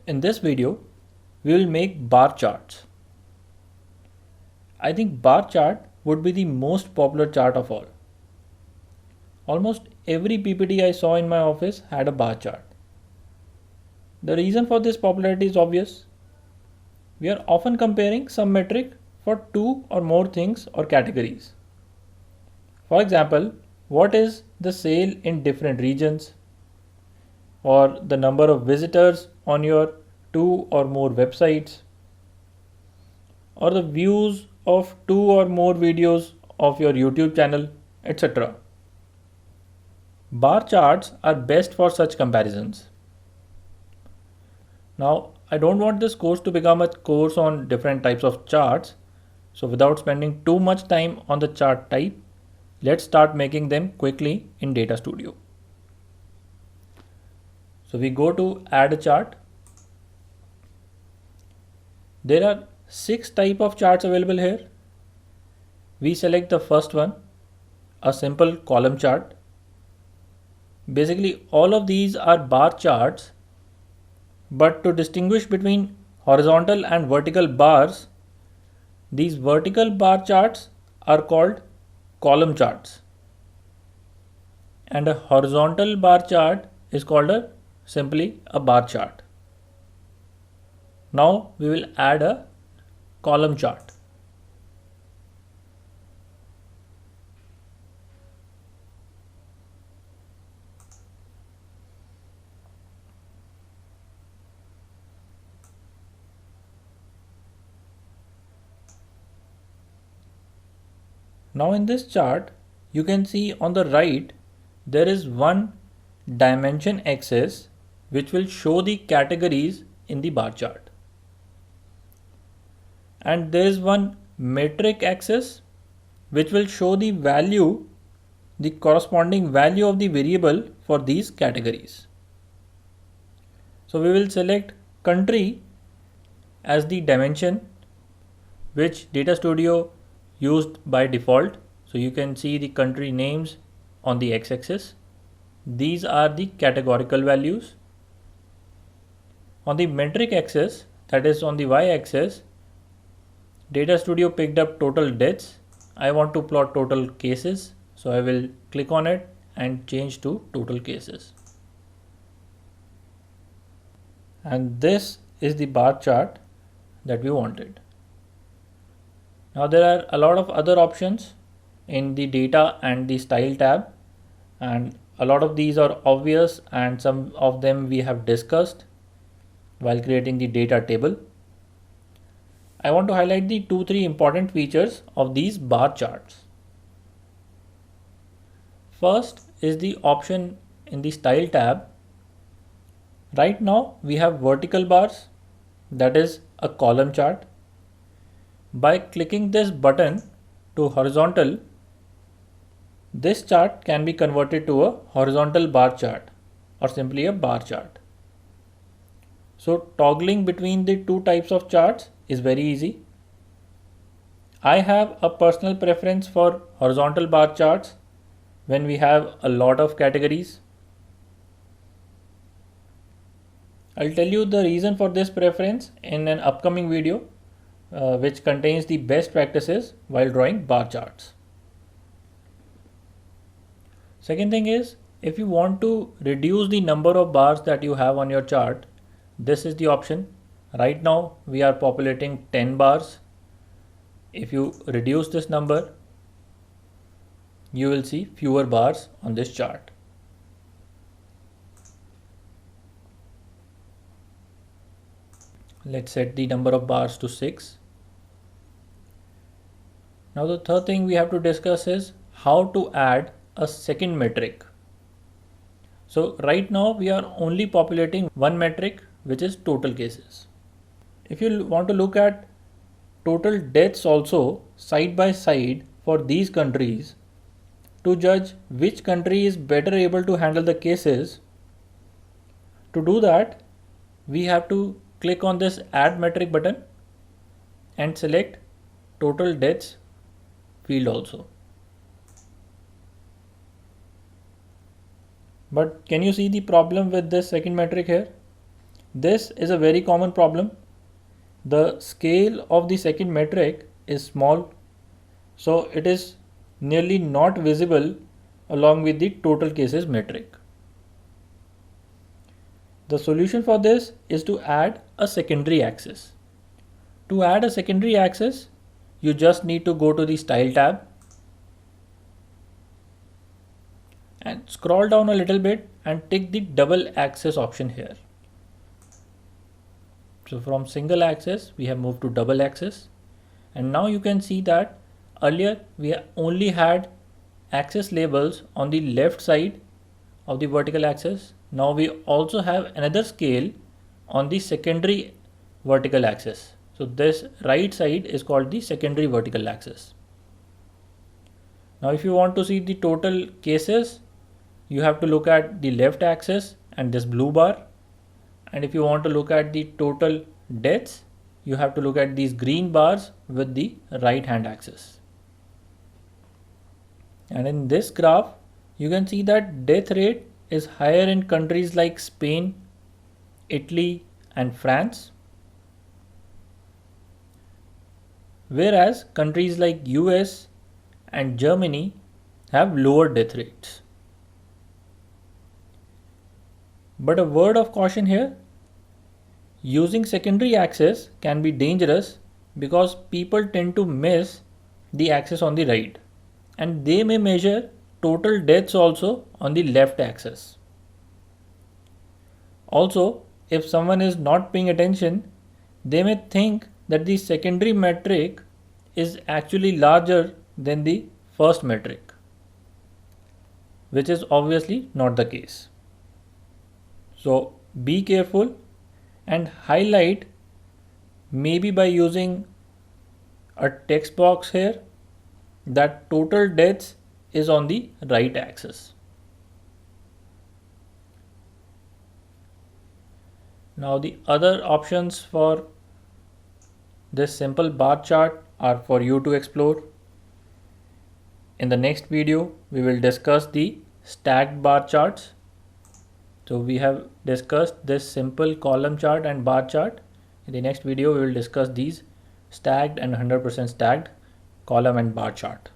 In this video, we will make bar charts. I think bar chart would be the most popular chart of all. Almost every PPT I saw in my office had a bar chart. The reason for this popularity is obvious. We are often comparing some metric for two or more things or categories. For example, what is the sale in different regions, or the number of visitors on your two or more websites, or the views of two or more videos of your YouTube channel, etc. Bar charts are best for such comparisons. Now, I don't want this course to become a course on different types of charts. So without spending too much time on the chart type, let's start making them quickly in Data Studio. So we go to add a chart. There are 6 types of charts available here. We select the first one, a simple column chart. Basically, all of these are bar charts, but to distinguish between horizontal and vertical bars, these vertical bar charts are called column charts, and a horizontal bar chart is called simply a bar chart. Now we will add a column chart. Now in this chart, you can see on the right, there is one dimension axis which will show the categories in the bar chart. And there is one metric axis which will show the value, the corresponding value of the variable for these categories. So we will select country as the dimension which Data Studio used by default. So you can see the country names on the x-axis. These are the categorical values. On the metric axis, that is on the y-axis, Data Studio picked up total deaths. I want to plot total cases, so I will click on it and change to total cases. And this is the bar chart that we wanted. Now there are a lot of other options in the data and the style tab, and a lot of these are obvious and some of them we have discussed while creating the data table. I want to highlight the 2-3 important features of these bar charts. First is the option in the style tab. Right now we have vertical bars, that is a column chart. By clicking this button to horizontal, this chart can be converted to a horizontal bar chart or simply a bar chart. So toggling between the two types of charts is very easy. I have a personal preference for horizontal bar charts when we have a lot of categories. I'll tell you the reason for this preference in an upcoming video which contains the best practices while drawing bar charts. Second thing is, if you want to reduce the number of bars that you have on your chart, this is the option. Right now we are populating 10 bars. If you reduce this number, you will see fewer bars on this chart. Let's set the number of bars to 6. Now the third thing we have to discuss is how to add a second metric. So right now we are only populating one metric, which is total cases. If you want to look at total deaths also side by side for these countries to judge which country is better able to handle the cases, to do that we have to click on this add metric button and select total deaths field also. But can you see the problem with this second metric here? This is a very common problem. The scale of the second metric is small, so it is nearly not visible along with the total cases metric. The solution for this is to add a secondary axis. To add a secondary axis, you just need to go to the Style tab and scroll down a little bit and tick the double axis option here. So from single axis, we have moved to double axis. And now you can see that earlier we only had axis labels on the left side of the vertical axis. Now we also have another scale on the secondary vertical axis. So this right side is called the secondary vertical axis. Now if you want to see the total cases, you have to look at the left axis and this blue bar. And if you want to look at the total deaths, you have to look at these green bars with the right hand axis. And in this graph, you can see that death rate is higher in countries like Spain, Italy, and France, whereas countries like US and Germany have lower death rates. But a word of caution here, using secondary axis can be dangerous because people tend to miss the axis on the right, and they may measure total deaths also on the left axis. Also, if someone is not paying attention, they may think that the secondary metric is actually larger than the first metric, which is obviously not the case. So be careful and highlight, maybe by using a text box here, that total deaths is on the right axis. Now the other options for this simple bar chart are for you to explore. In the next video, we will discuss the stacked bar charts. So we have discussed this simple column chart and bar chart. In the next video, we will discuss these stacked and 100% stacked column and bar chart.